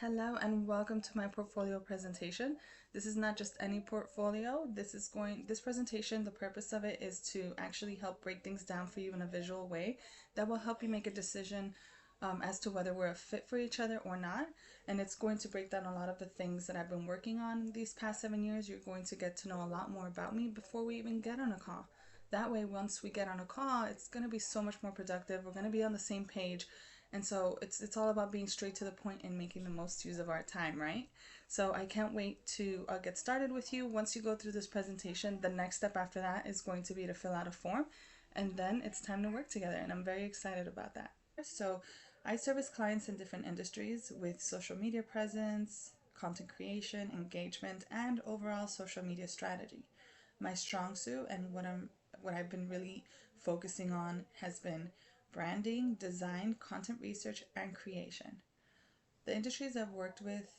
Hello and welcome to my portfolio presentation. This is not just any portfolio. This presentation, the purpose of it is to actually help break things down for you in a visual way that will help you make a decision as to whether we're a fit for each other or not. And it's going to break down a lot of the things that I've been working on these past 7 years. You're going to get to know a lot more about me before we even get on a call. That way, once we get on a call, it's going to be so much more productive. We're going to be on the same page. And so it's all about being straight to the point and making the most use of our time, right? So I can't wait to get started with you. Once you go through this presentation, the next step after that is going to be to fill out a form, and then it's time to work together, and I'm very excited about that. So I service clients in different industries with social media presence, content creation, engagement, and overall social media strategy. My strong suit and what I've been really focusing on has been branding, design, content research, and creation. The industries I've worked with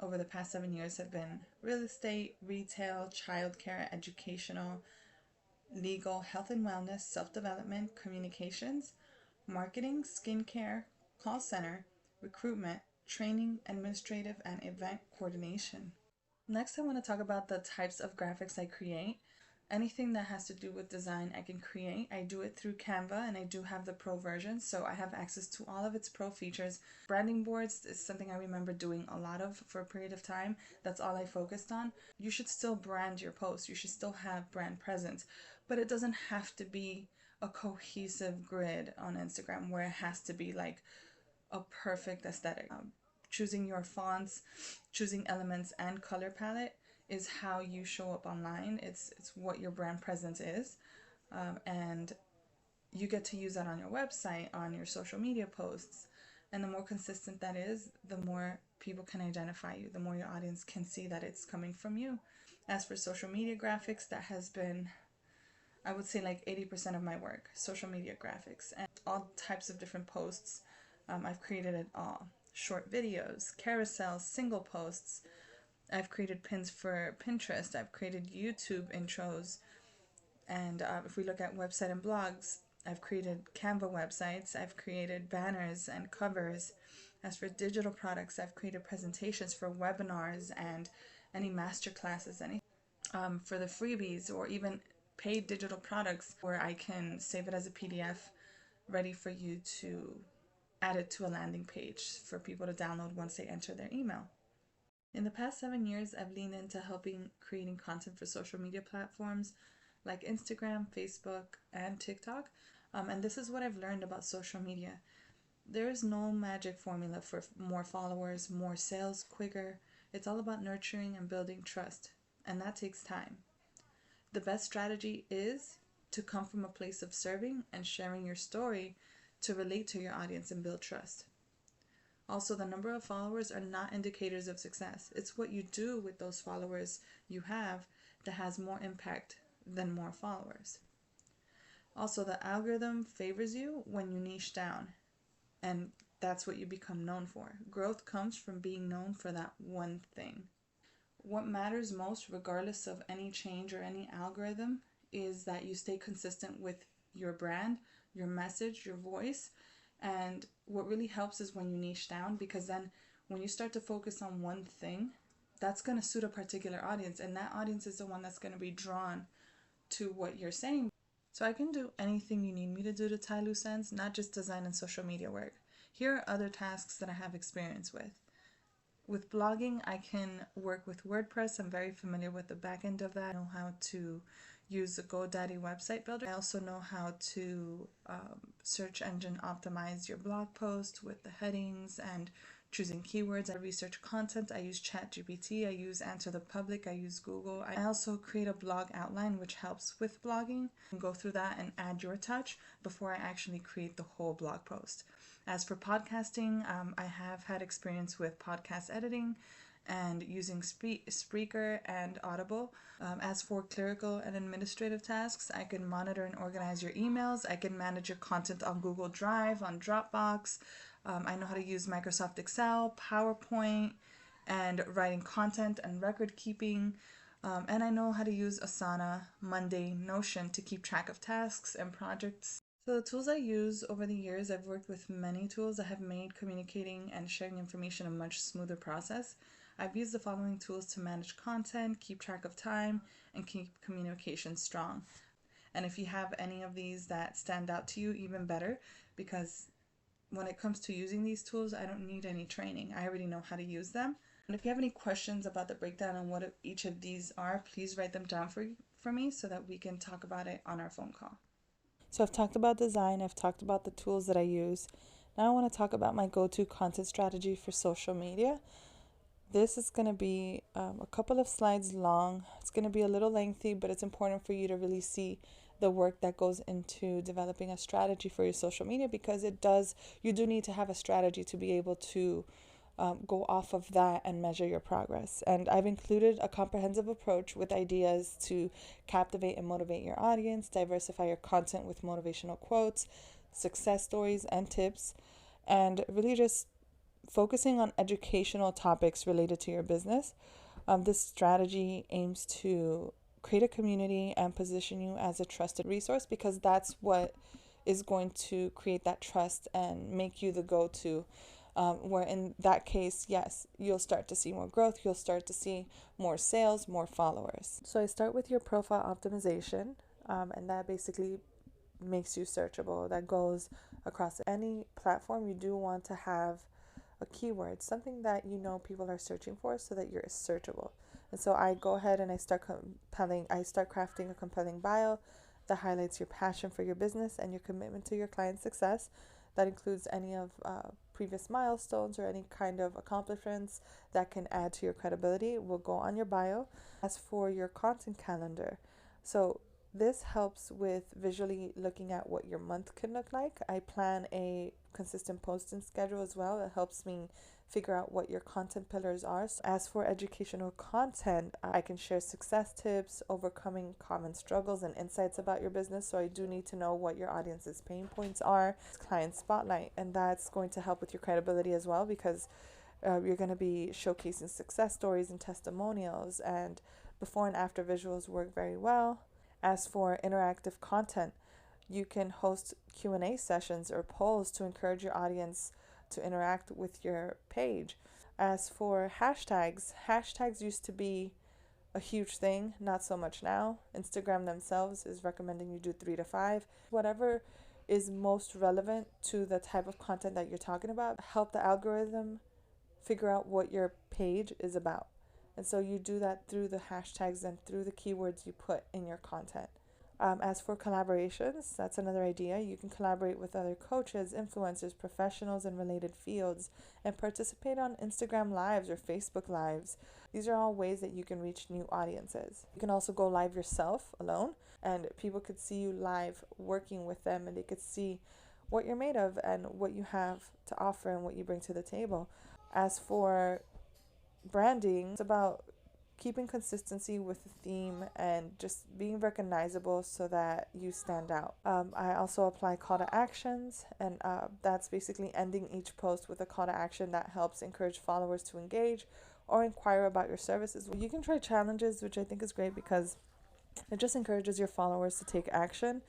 over the past 7 years have been real estate, retail, childcare, educational, legal, health and wellness, self-development, communications, marketing, skincare, call center, recruitment, training, administrative, and event coordination. Next, I want to talk about the types of graphics I create. Anything that has to do with design I can create. I do it through Canva, and I do have the pro version, so I have access to all of its pro features. Branding boards is something I remember doing a lot of for a period of time. That's all I focused on. You should still brand your posts. You should still have brand presence, but it doesn't have to be a cohesive grid on Instagram where it has to be like a perfect aesthetic. Choosing your fonts, choosing elements and color palette is how you show up online. It's what your brand presence is, and you get to use that on your website, on your social media posts, and the more consistent that is, the more people can identify you, the more your audience can see that it's coming from you. As for social media graphics, that has been, I would say, like 80% of my work. Social media graphics and all types of different posts. I've created it all. Short videos, carousels, single posts. I've created pins for Pinterest. I've created YouTube intros. And if we look at website and blogs, I've created Canva websites. I've created banners and covers. As for digital products, I've created presentations for webinars and any master classes, for the freebies or even paid digital products where I can save it as a PDF ready for you to add it to a landing page for people to download once they enter their email. In the past 7 years, I've leaned into helping creating content for social media platforms like Instagram, Facebook, and TikTok. And this is what I've learned about social media. There is no magic formula for more followers, more sales, quicker. It's all about nurturing and building trust, and that takes time. The best strategy is to come from a place of serving and sharing your story to relate to your audience and build trust. Also, the number of followers are not indicators of success. It's what you do with those followers you have that has more impact than more followers. Also, the algorithm favors you when you niche down, and that's what you become known for. Growth comes from being known for that one thing. What matters most, regardless of any change or any algorithm, is that you stay consistent with your brand, your message, your voice. And what really helps is when you niche down, because then when you start to focus on one thing, that's going to suit a particular audience, and that audience is the one that's going to be drawn to what you're saying. So I can do anything you need me to do to tie loose ends, not just design and social media work. Here are other tasks that I have experience with. With blogging, I can work with WordPress. I'm very familiar with the back end of that. I know how to use the GoDaddy website builder. I also know how to search engine optimize your blog post with the headings and choosing keywords. I research content. I use ChatGPT. I use Answer the Public. I use Google. I also create a blog outline, which helps with blogging. And go through that and add your touch before I actually create the whole blog post. As for podcasting, I have had experience with podcast editing and using Spreaker and Audible. As for clerical and administrative tasks, I can monitor and organize your emails. I can manage your content on Google Drive, on Dropbox. I know how to use Microsoft Excel, PowerPoint, and writing content and record keeping. And I know how to use Asana, Monday, Notion to keep track of tasks and projects. So the tools I use over the years, I've worked with many tools that have made communicating and sharing information a much smoother process. I've used the following tools to manage content, keep track of time, and keep communication strong. And if you have any of these that stand out to you, even better, because when it comes to using these tools, I don't need any training. I already know how to use them. And if you have any questions about the breakdown on what each of these are, please write them down for me so that we can talk about it on our phone call. So I've talked about design, I've talked about the tools that I use. Now I want to talk about my go-to content strategy for social media. This is going to be a couple of slides long. It's going to be a little lengthy, but it's important for you to really see the work that goes into developing a strategy for your social media, because you do need to have a strategy to be able to go off of that and measure your progress. And I've included a comprehensive approach with ideas to captivate and motivate your audience, diversify your content with motivational quotes, success stories, and tips, and really just focusing on educational topics related to your business. This strategy aims to create a community and position you as a trusted resource, because that's what is going to create that trust and make you the go-to. Where in that case, yes, you'll start to see more growth, you'll start to see more sales, more followers. So I start with your profile optimization, and that basically makes you searchable. That goes across any platform. You do want to have a keyword, something that you know people are searching for, so that you're searchable. And so I go ahead and I start crafting a compelling bio that highlights your passion for your business and your commitment to your client's success. That includes any of previous milestones or any kind of accomplishments that can add to your credibility will go on your bio. As for your content calendar, so this helps with visually looking at what your month can look like. I plan a consistent posting schedule as well. It helps me figure out what your content pillars are. So as for educational content, I can share success tips, overcoming common struggles, and insights about your business. So I do need to know what your audience's pain points are. It's client spotlight, and that's going to help with your credibility as well, because you're going to be showcasing success stories and testimonials, and before and after visuals work very well. As for interactive content, you can host Q&A sessions or polls to encourage your audience to interact with your page. As for hashtags used to be a huge thing, not so much now. Instagram themselves is recommending you do 3 to 5. Whatever is most relevant to the type of content that you're talking about, help the algorithm figure out what your page is about. And so you do that through the hashtags and through the keywords you put in your content. As for collaborations, that's another idea. You can collaborate with other coaches, influencers, professionals in related fields, and participate on Instagram Lives or Facebook Lives. These are all ways that you can reach new audiences. You can also go live yourself alone, and people could see you live working with them, and they could see what you're made of and what you have to offer and what you bring to the table. As for branding, it's about keeping consistency with the theme and just being recognizable so that you stand out. I also apply call to actions, and that's basically ending each post with a call to action that helps encourage followers to engage or inquire about your services. You can try challenges, which I think is great because it just encourages your followers to take action,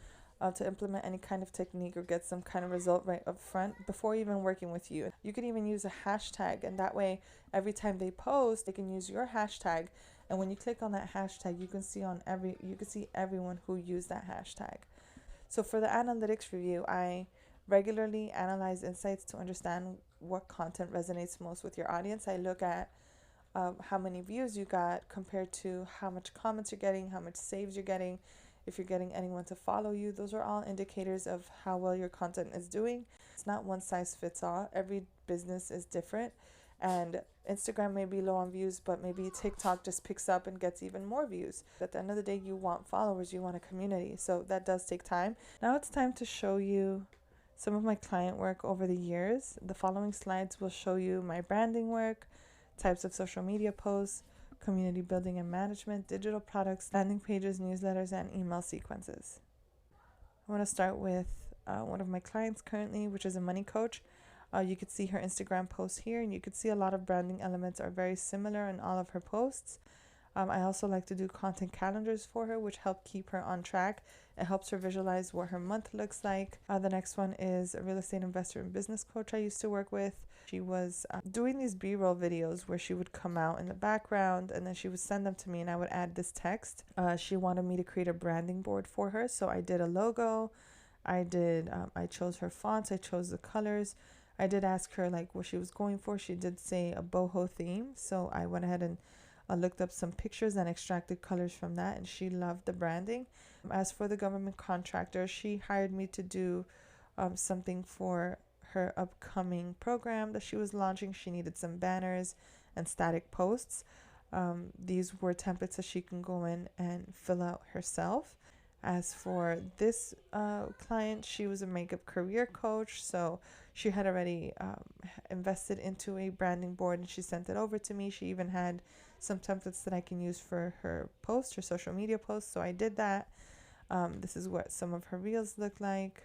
to implement any kind of technique or get some kind of result right up front before even working with you. You could even use a hashtag, and that way every time they post, they can use your hashtag, and when you click on that hashtag, you can see everyone who used that hashtag. So for the analytics review, I regularly analyze insights to understand what content resonates most with your audience. I look at how many views you got compared to how much comments you're getting, how much saves you're getting, if you're getting anyone to follow you. Those are all indicators of how well your content is doing. It's not one size fits all. Every business is different, and Instagram may be low on views, but maybe TikTok just picks up and gets even more views. At the end of the day, you want followers, you want a community, so that does take time. Now it's time to show you some of my client work over the years. The following slides will show you my branding work, types of social media posts, community building and management, digital products, landing pages, newsletters, and email sequences. I want to start with one of my clients currently, which is a money coach. You could see her Instagram posts here, and you could see a lot of branding elements are very similar in all of her posts. I also like to do content calendars for her, which help keep her on track It helps her visualize what her month looks like. The next one is a real estate investor and business coach I used to work with. She was doing these B-roll videos where she would come out in the background and then she would send them to me and I would add this text. She wanted me to create a branding board for her, so I did a logo. I chose her fonts, I chose the colors. I did ask her like what she was going for. She did say a boho theme, so I went ahead and looked up some pictures and extracted colors from that, and she loved the branding. As for the government contractor, she hired me to do something for her upcoming program that she was launching. She needed some banners and static posts. These were templates that she can go in and fill out herself. As for this client, she was a makeup career coach, so she had already invested into a branding board and she sent it over to me. She even had some templates that I can use for her posts, her social media posts, so I did that. This is what some of her reels look like.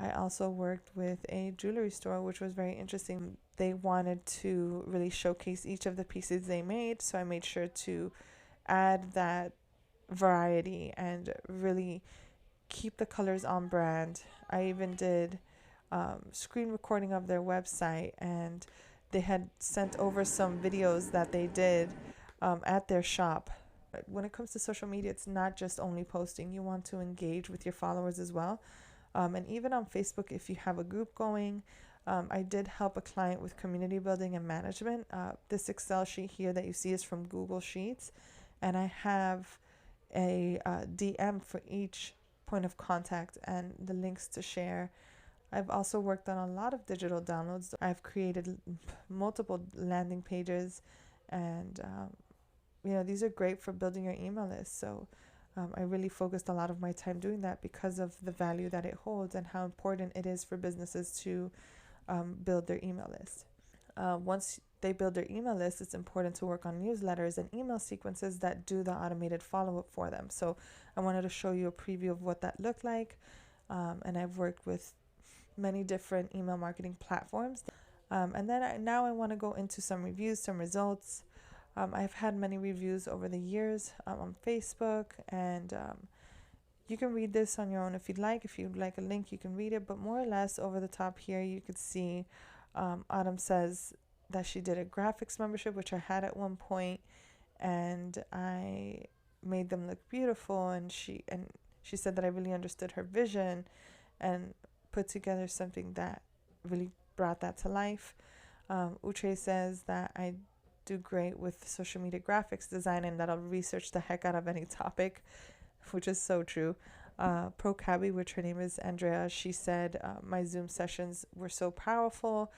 I also worked with a jewelry store, which was very interesting. They wanted to really showcase each of the pieces they made, so I made sure to add that variety and really keep the colors on brand. I even did screen recording of their website, and they had sent over some videos that they did at their shop. When it comes to social media, it's not just only posting. You want to engage with your followers as well. And even on Facebook, if you have a group going, I did help a client with community building and management. This Excel sheet here that you see is from Google Sheets, and I have a DM for each point of contact and the links to share. I've also worked on a lot of digital downloads. I've created multiple landing pages, and these are great for building your email list. So I really focused a lot of my time doing that because of the value that it holds and how important it is for businesses to build their email list. Once they build their email list, it's important to work on newsletters and email sequences that do the automated follow-up for them. So I wanted to show you a preview of what that looked like. And I've worked with many different email marketing platforms. And then now I want to go into some reviews, some results. I've had many reviews over the years on Facebook, and you can read this on your own if you'd like. If you'd like a link, you can read it. But more or less over the top here, you could see Autumn says that she did a graphics membership, which I had at one point, and I made them look beautiful. And she said that I really understood her vision and put together something that really brought that to life. Uche says that I do great with social media graphics design and that I'll research the heck out of any topic, which is so true. Pro Cabby, which her name is Andrea, she said my Zoom sessions were so powerful.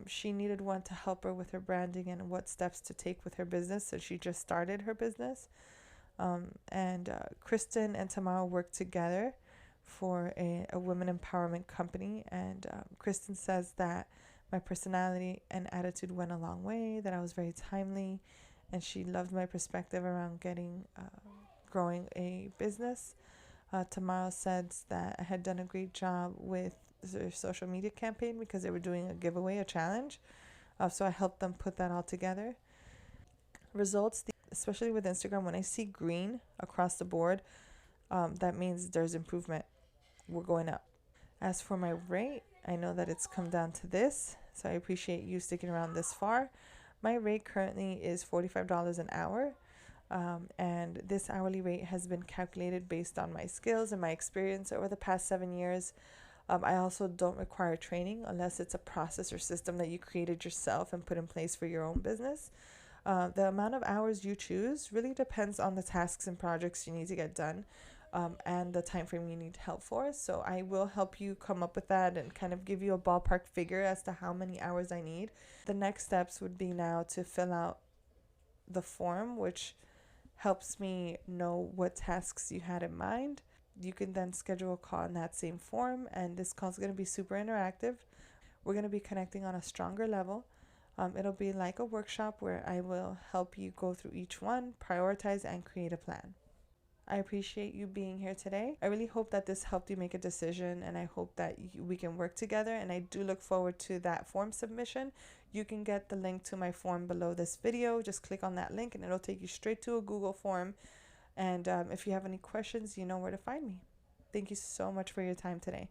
She needed one to help her with her branding and what steps to take with her business. So she just started her business. And Kristen and Tamara worked together for a women empowerment company. And Kristen says that my personality and attitude went a long way, that I was very timely, and she loved my perspective around growing a business. Tamara said that I had done a great job with their social media campaign because they were doing a giveaway, a challenge. So I helped them put that all together. Results, especially with Instagram, when I see green across the board, that means there's improvement. We're going up. As for my rate, I know that it's come down to this, so I appreciate you sticking around this far. My rate currently is $45 an hour. And this hourly rate has been calculated based on my skills and my experience over the past 7 years. I also don't require training unless it's a process or system that you created yourself and put in place for your own business. The amount of hours you choose really depends on the tasks and projects you need to get done, and the time frame you need help for. So I will help you come up with that and kind of give you a ballpark figure as to how many hours I need. The next steps would be now to fill out the form, which helps me know what tasks you had in mind. You can then schedule a call in that same form, and this call is going to be super interactive. We're going to be connecting on a stronger level. It'll be like a workshop where I will help you go through each one, prioritize, and create a plan. I appreciate you being here today. I really hope that this helped you make a decision, and I hope that we can work together, and I do look forward to that form submission. You can get the link to my form below this video. Just click on that link and it'll take you straight to a Google form. And if you have any questions, you know where to find me. Thank you so much for your time today.